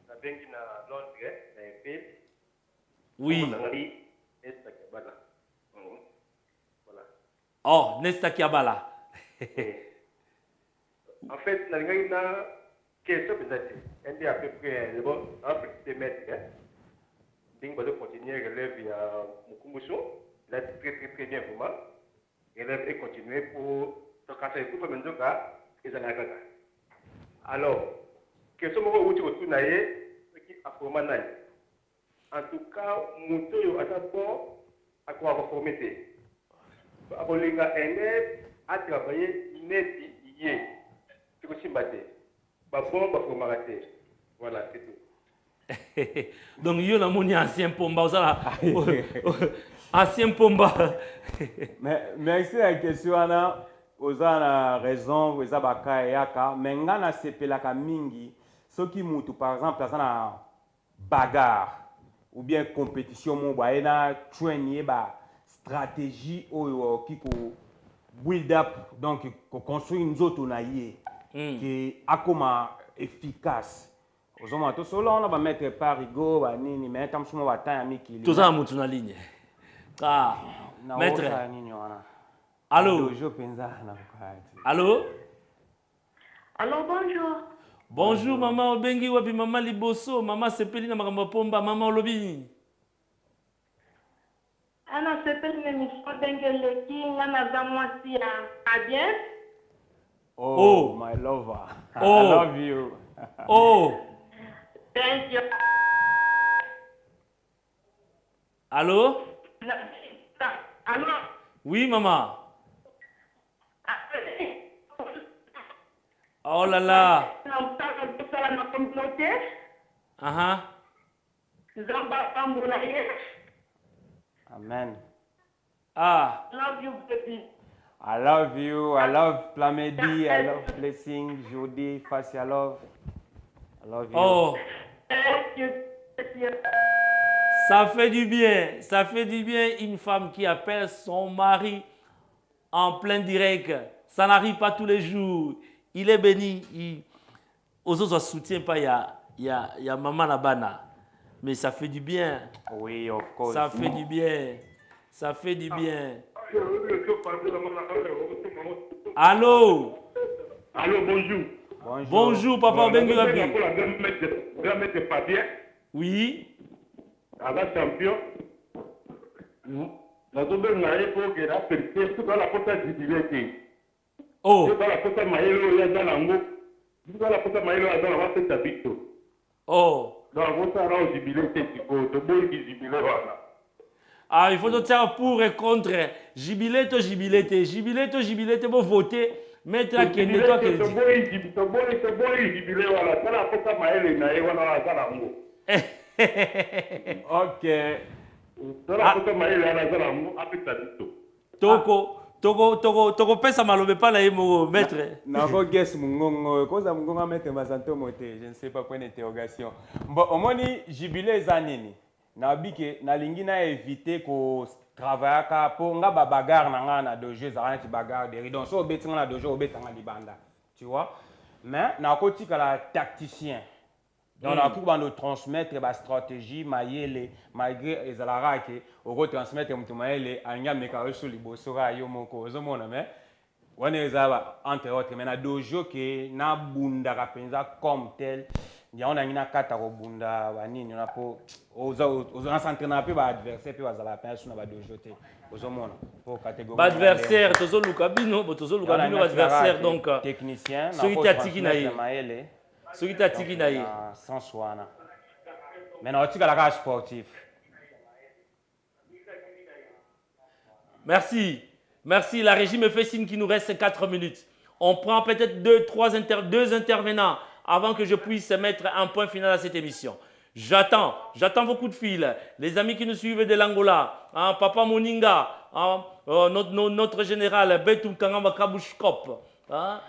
Na bengi na Londres, na EP. Oui. Nesta Kiabala. Voilà. Oh, Nesta Kiabala. En fait, na ngai na question peut-être. Un peu à peu près, bon, un petit mètre. Ding va continuer relève via Mukumbusu. Là, très bien pour moi. Relève et continuer pour quand c'est tout le monde et ça n'a pas. Alors, question où tu retournes qui a formé. En tout cas, Moutoyo à d'abord à quoi conformité. akolinga ene atravailler net yé. C'est aussi batté. Bon, bah te. Voilà, c'est tout. Donc yo na moni ancien pomba osala ancien pomba. Mais merci la question ana osana raison eza baka yaka mais ngana sepelaka mingi soki mutu par exemple azana bagarre ou bien compétition mo ba ena train ba stratégie oyo kiko build up donc ko construire nzoto na ye qui akoma efficace ozoma to solo on va mettre parigo ba nini mais tam sumo ba temps miki Tout ça mutu na ligne. Ah, maître. Allô. Allô. Allô, bonjour. Bonjour maman obengi wapi maman liboso maman sepeli na makambo pomba maman olobi. Ana sepeli na mission dengele ki ngana za mwasi ya bien. Oh, my lover. Oh. I love you. Oh. Thank you. Allô? Allô? Oui, maman. Oh là là. Amen. Ah. Love you, baby. I love you. I love Plamedi. I love Blessing. Jody. Fassi, I love. I love you. Oh. Thank you. Ça fait du bien. Ça fait du bien une femme qui appelle son mari en plein direct. Ça n'arrive pas tous les jours. Il est béni. Aux autres, soutient pas. Il y a maman Nabana. Mais ça fait du bien. Oui, of course. Ça fait du bien. Ça fait du bien. Allô? Allô, bonjour. Bonjour. Bonjour, papa Bengu Wapi. Grand maître papier. Oui. Avant champion. La tombe n'a pas pour que la personne tout dans la porte d'utilité. Oh. Tout dans la porte maïlo là dans l'ango. Tout dans la porte maïlo là dans la porte d'habito. Oh. Donc on s'en rend jubilé technico, de bon qui jubilé voilà. Ah, il faut te faire pour et contre. Jubilé, jubilé, pour voter. Mettre à Kende, toi qui c'est bon, jubilé voilà. Dans la porte maïlo là voilà dans l'ango. Ok. Dans la porte maïlo là dans l'ango, après d'habito. Toko pesa malobe pas na mo maître. Nako guess mungongo koza mungongo mettre masanto moté je ne sais pas point d'interrogation. Bon omoni jubilé zanini na bike na lingi na éviter ko travailler ka po nga ba bagarre na nga na dojo za ti bagarre de donc so betinga na dojo obetanga libanda tu vois mais na ko tika la tacticien donc na ko bando transmettre ba stratégie mayele malgré ezalaka ke oko transmettre mutu mayele anya meka sur liboso ka yo moko ozomona mais on est entre autres mais na dojo ke na bunda ka penza comme tel ya on a ngina kata ko bunda banini na po oza s'entraîner peu ba adversaire pe bazala pe sur na ba dojo te ozomona pour catégorie ba adversaire tozo luka bino adversaire donc technicien na celui tatiki na ye mayele celui tatiki na ye sans soana mais na otika la sportif. Merci. Merci. La régie me fait signe qu'il nous reste 4 minutes. On prend peut-être deux intervenants avant que je puisse mettre un point final à cette émission. J'attends vos coups de fil. Les amis qui nous suivent de l'Angola, hein, Papa Moninga, hein, notre général Betou Kangamba Kabushkop, hein,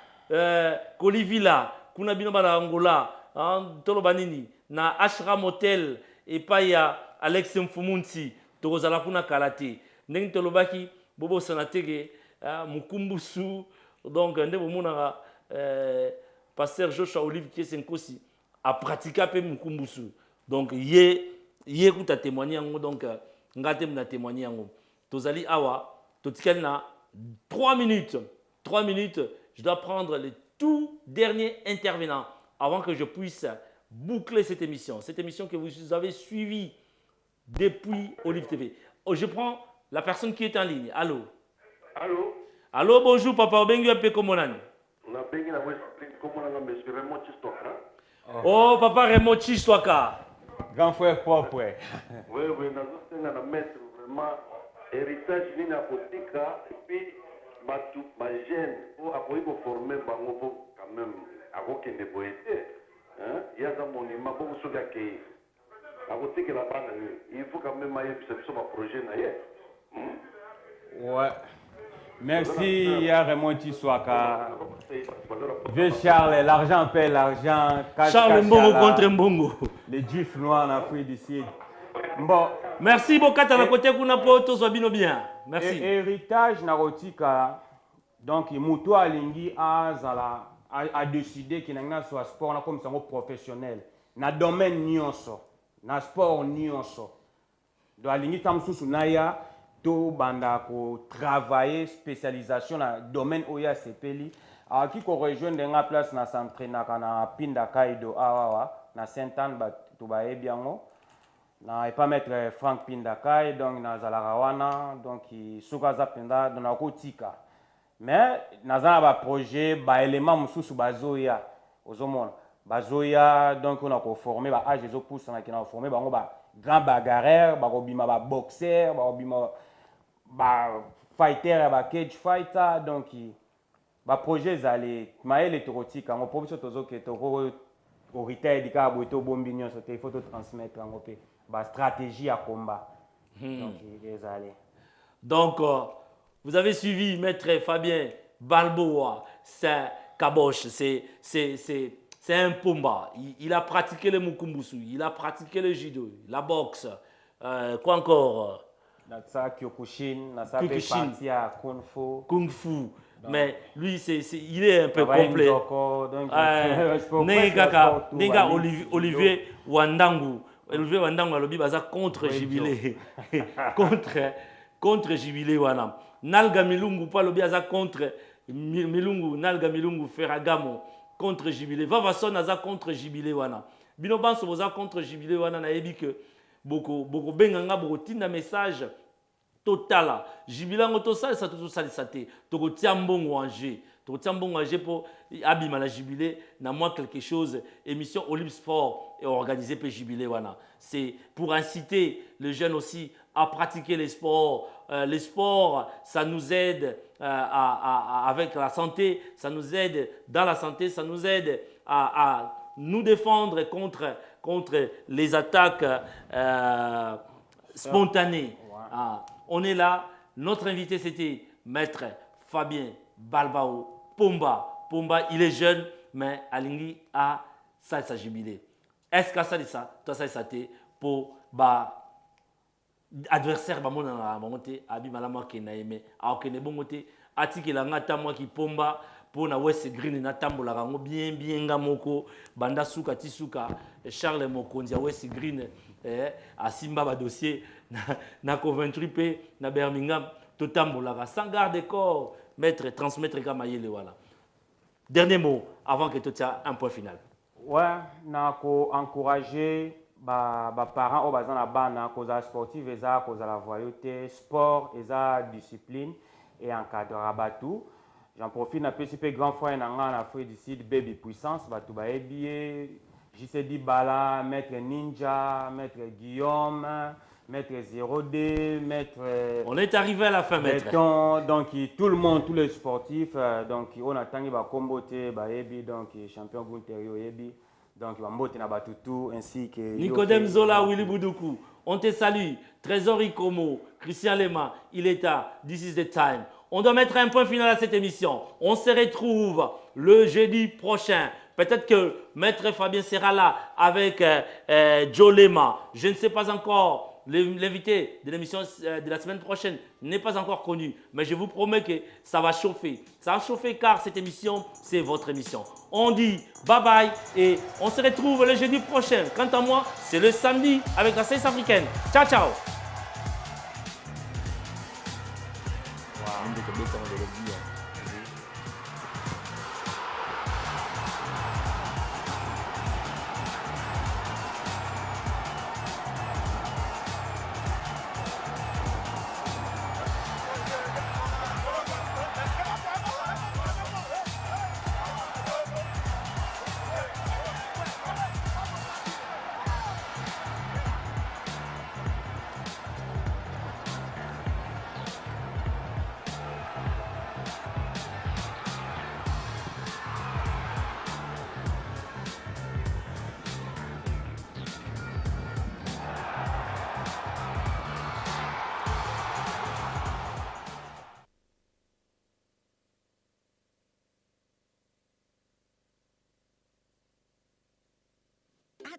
Kolivila, Kunabino Bala Angola, hein, Tolobanini, na Ashram Hotel, et Paya Alex Mfumunti, Torozala Kuna Kalate. Ndenge tolobaki bobo sanatege mukumbusu donc ndebo monaka pasteur Joshua Olive qui est nkosi a pratiqué pe mukumbusu donc ye kuta témoigner yango donc ngate mna témoigner yango tozali awa totikali na 3 minutes je dois prendre les tout derniers intervenants avant que je puisse boucler cette émission que vous avez suivie depuis Olive TV. Je prends la personne qui est en ligne. Allô? Allô? Allô, bonjour, papa. Obengi ape komonani. Oh, papa Raymond Chiswaka. Grand frère propre. Oui, nous sommes mettre vraiment héritage nini akotika et puis batu bagene po akoki koforme bango po quand même akokende boye te ye aza monument bongo soki akei akotikela bana il faut quand même ayebisa biso baprojet na ye. Ouais. Merci, ya Raymond Tiswaka. Vieux Charles, l'argent paie l'argent. Charles Mbongo contre Mbongo. Les juifs noirs en Afrique du Sud. Bon. Merci beaucoup à la côté qu'on a pour tous bien. Merci. Héritage narotika. Donc, Moutou Alingi a décidé qu'il y a un sport comme ça professionnel. Na domaine nyonso, na sport nyonso. Donc, Alingi tamsusu naya. To banda ko travailler spécialisation na domaine oya sepeli qui ko rejoindre nga place na s'entraîner na pinda kaido awawa na Saint-Anne ba to ba ebiango na pas mettre Frank Pindakai donc na zalarawana donc suka za pinda na ko tika mais na za ba projet ba élément mususu bazoya ozomona bazoya donc on a ko former ba âge zo pousse na kina former bango ba grand bagarreur ba ko bima ba boxeur ba ko bima ba fighter ba cage fighter donc ba projet zali maele torotika ngo provision tozoke toko au retail dika boito bombinyo so te photo transmettre ngo pe ba stratégie à combat donc zali donc vous avez suivi maître Fabien Balboa, c'est Kabosh, c'est un Pumba, il a pratiqué le mukumbusu, il a pratiqué le judo, la boxe, quoi encore Kyokushin, Kung Fu. Mais lui, il est un peu complet. Olivier Wandangu. Olivier Wandangu alobi baza contre Jubilé. contre Jubilé wana. Nalga Milungu pa lobi aza contre Milungu, Nalga Milungu Ferragamo contre Jubilé. Vavason aza contre Jubilé wana. Bino banso boza contre Jubilé wana na yebi que beaucoup benganga beaucoup tinda message total. Jubilé ngoto ça tout ça te. Toko tiambongo angé. Toko tiambongo angé pour abima la Jubilé na moi quelque chose émission Olympe Sport est organisée par Jubilé wana. C'est pour inciter les jeunes aussi à pratiquer les sports. Les sports, ça nous aide avec la santé, ça nous aide dans la santé, ça nous aide à nous défendre contre les attaques spontanées. On est là. Notre invité, c'était Maître Fabien Balbao Pumba. Pumba, il est jeune, mais Alingi a Salsa Jubilé. Est-ce que ça dit ça? Toi, ça dit pour adversaire ba mona na monté abi malama ke na aimé a ke ne bongote atiki la ngata moi ki pomba pour na West Green na tambola rango bien ngamoko banda suka tisuka Charles Mokonzi West Green a Simba ba dossier na Coventry pe na Birmingham to tambola sans garde corps maître transmettre kamayele wala. Dernier mot avant que tu tiens un point final. Ouais, na ko encourager parents au bazana bana cause sportive eza cause la voyauté sport eza discipline et encadrement tout. J'en profite na PCP grand frère na nga na Afrique du Sud baby puissance batu ba ebie JCD Bala maître Ninja maître Guillaume maître 0D maître on est arrivé à la fin maître donc tout le monde tous les sportifs donc on a tangi ba kombote ba ebi donc champion Gunterio ebi. Donc, ainsi que Nicodème Zola, Willy Boudoukou, on te salue. Trésor Ikomo, Christian Lema, il est à This is the time. On doit mettre un point final à cette émission. On se retrouve le jeudi prochain. Peut-être que Maître Fabien sera là avec Joe Lema. Je ne sais pas encore. L'invité de l'émission de la semaine prochaine n'est pas encore connu, mais je vous promets que ça va chauffer. Ça va chauffer car cette émission, c'est votre émission. On dit bye bye et on se retrouve le jeudi prochain. Quant à moi, c'est le samedi avec la cesse africaine. Ciao, ciao.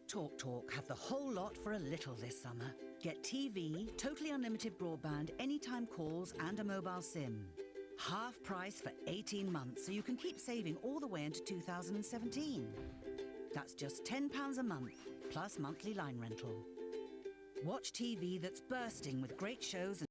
TalkTalk have the whole lot for a little this summer. Get TV, totally unlimited broadband, anytime calls and a mobile SIM. Half price for 18 months, so you can keep saving all the way into 2017. That's just £10 a month, plus monthly line rental. Watch TV that's bursting with great shows and